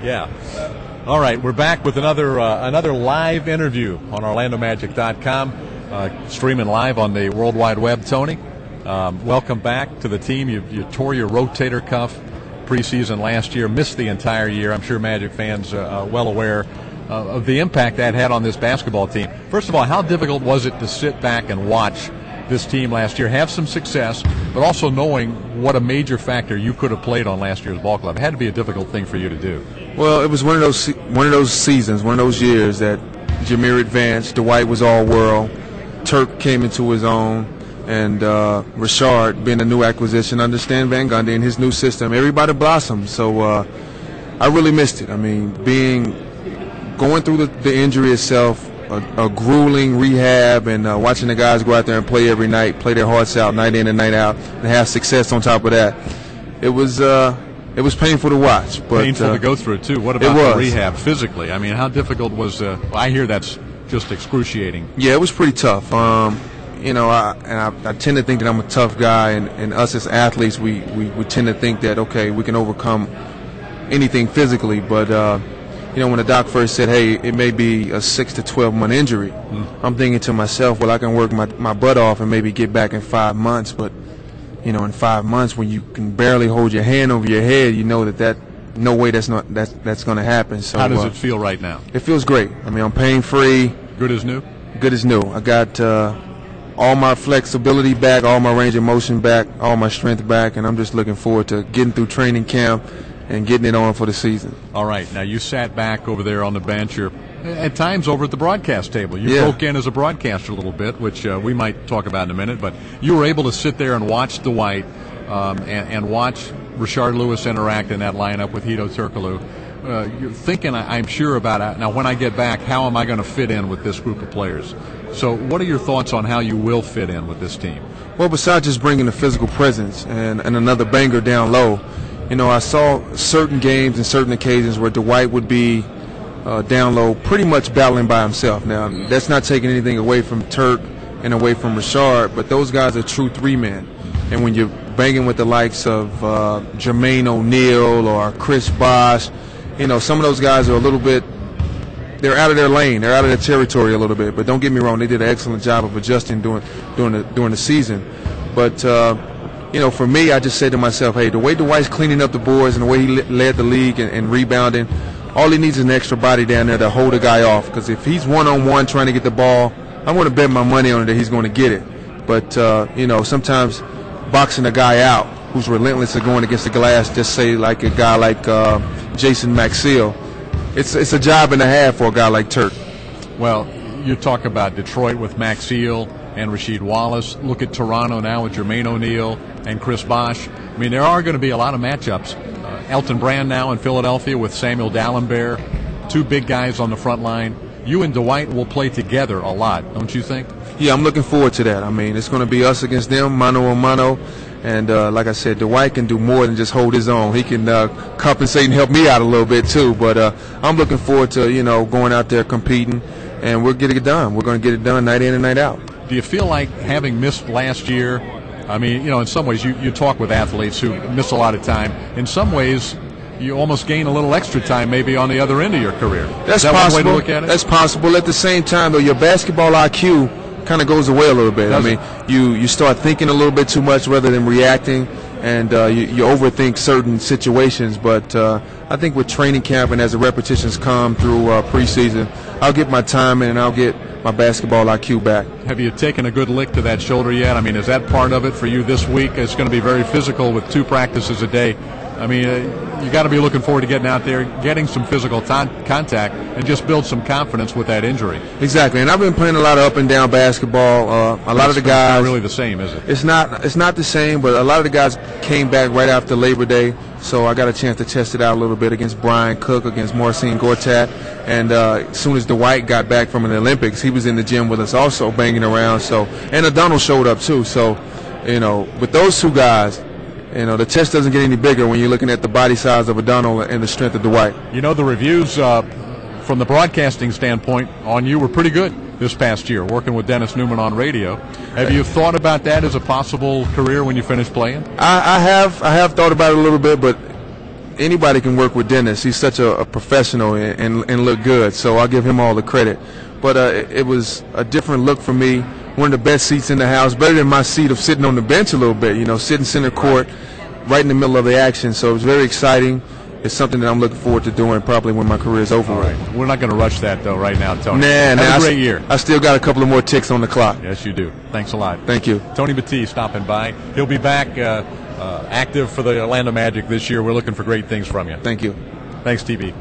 Yeah. All right, we're back with another live interview on OrlandoMagic.com, streaming live on the World Wide Web. Tony, welcome back to the team. You tore your rotator cuff preseason last year, missed the entire year. I'm sure Magic fans are well aware of the impact that had on this basketball team. First of all, how difficult was it to sit back and watch this team last year have some success, but also knowing what a major factor you could have played on last year's ball club? It had to be a difficult thing for you to do. Well, it was one of those seasons, one of those years that Jameer advanced, Dwight was all-world, Turk came into his own, and Rashard being a new acquisition under Stan Van Gundy and his new system, everybody blossomed. So I really missed it. I mean, going through the injury itself, a grueling rehab, and watching the guys go out there and play every night, play their hearts out night in and night out, and have success on top of that. It was painful to watch. But painful to go through it too. What about the rehab physically? I mean, how difficult was? I hear that's just excruciating. Yeah, it was pretty tough. I tend to think that I'm a tough guy, and us as athletes, we tend to think that okay, we can overcome anything physically, but. When the doc first said, hey, it may be a 6 to 12 month injury, I'm thinking to myself, well, I can work my butt off and maybe get back in 5 months. But, in 5 months when you can barely hold your hand over your head, you know that no way that's going to happen. So how does it feel right now? It feels great. I mean, I'm pain-free. Good as new? Good as new. I got all my flexibility back, all my range of motion back, all my strength back, and I'm just looking forward to getting through training camp and getting it on for the season. All right. Now, you sat back over there on the bench. You're at times over at the broadcast table. You broke in as a broadcaster a little bit, which we might talk about in a minute. But you were able to sit there and watch Dwight and watch Rashard Lewis interact in that lineup with Hedo Turkoglu. You're thinking, I'm sure, about now when I get back, how am I going to fit in with this group of players? So what are your thoughts on how you will fit in with this team? Well, besides just bringing the physical presence and another banger down low, I saw certain games and certain occasions where Dwight would be down low pretty much battling by himself. Now, that's not taking anything away from Turk and away from Rashard, but those guys are true three-men. And when you're banging with the likes of Jermaine O'Neal or Chris Bosh, some of those guys are a little bit, they're out of their lane, they're out of their territory a little bit. But don't get me wrong, they did an excellent job of adjusting during the season. But for me, I just said to myself, hey, the way Dwight's cleaning up the boards and the way he led the league and rebounding, all he needs is an extra body down there to hold a guy off. Because if he's one-on-one trying to get the ball, I'm going to bet my money on it that he's going to get it. But, sometimes boxing a guy out who's relentless at going against the glass, just say like a guy like Jason Maxiell, it's a job and a half for a guy like Turk. Well, you talk about Detroit with Maxiell and Rasheed Wallace. Look at Toronto now with Jermaine O'Neal and Chris Bosh. I mean, there are going to be a lot of matchups. Elton Brand now in Philadelphia with Samuel Dalembert, two big guys on the front line. You and Dwight will play together a lot, don't you think? Yeah, I'm looking forward to that. I mean, it's going to be us against them, mano a mano. And like I said, Dwight can do more than just hold his own. He can compensate and help me out a little bit too. But I'm looking forward to, going out there competing, and we'll get it done. We're going to get it done night in and night out. Do you feel like having missed last year, I mean, in some ways you talk with athletes who miss a lot of time. In some ways, you almost gain a little extra time maybe on the other end of your career. That's possible. One way to look at it? That's possible. At the same time, though, your basketball IQ kind of goes away a little bit. You start thinking a little bit too much rather than reacting, and you overthink certain situations. But I think with training camp and as the repetitions come through preseason, I'll get my time in and I'll get my basketball IQ back. Have you taken a good lick to that shoulder yet? I mean, is that part of it for you this week? It's going to be very physical with 2 practices a day. I mean, you got to be looking forward to getting out there, getting some physical contact, and just build some confidence with that injury. Exactly, and I've been playing a lot of up and down basketball. A lot of the guys. It's not really the same, is it? It's not the same, but a lot of the guys came back right after Labor Day, so I got a chance to test it out a little bit against Brian Cook, against Marcin Gortat, and as soon as Dwight got back from the Olympics, he was in the gym with us also banging around. So, and O'Donnell showed up too. So, with those two guys. The test doesn't get any bigger when you're looking at the body size of O'Donnell and the strength of Dwight. The reviews from the broadcasting standpoint on you were pretty good this past year, working with Dennis Newman on radio. Have you thought about that as a possible career when you finish playing? I have thought about it a little bit, but anybody can work with Dennis. He's such a professional and look good, so I'll give him all the credit. But it was a different look for me. One of the best seats in the house, better than my seat of sitting on the bench a little bit, sitting center court, right in the middle of the action. So it was very exciting. It's something that I'm looking forward to doing probably when my career is over. All right. We're not going to rush that, though, right now, Tony. Have a great year. I still got a couple of more ticks on the clock. Yes, you do. Thanks a lot. Thank you. Tony Battie stopping by. He'll be back active for the Orlando Magic this year. We're looking for great things from you. Thank you. Thanks, TV.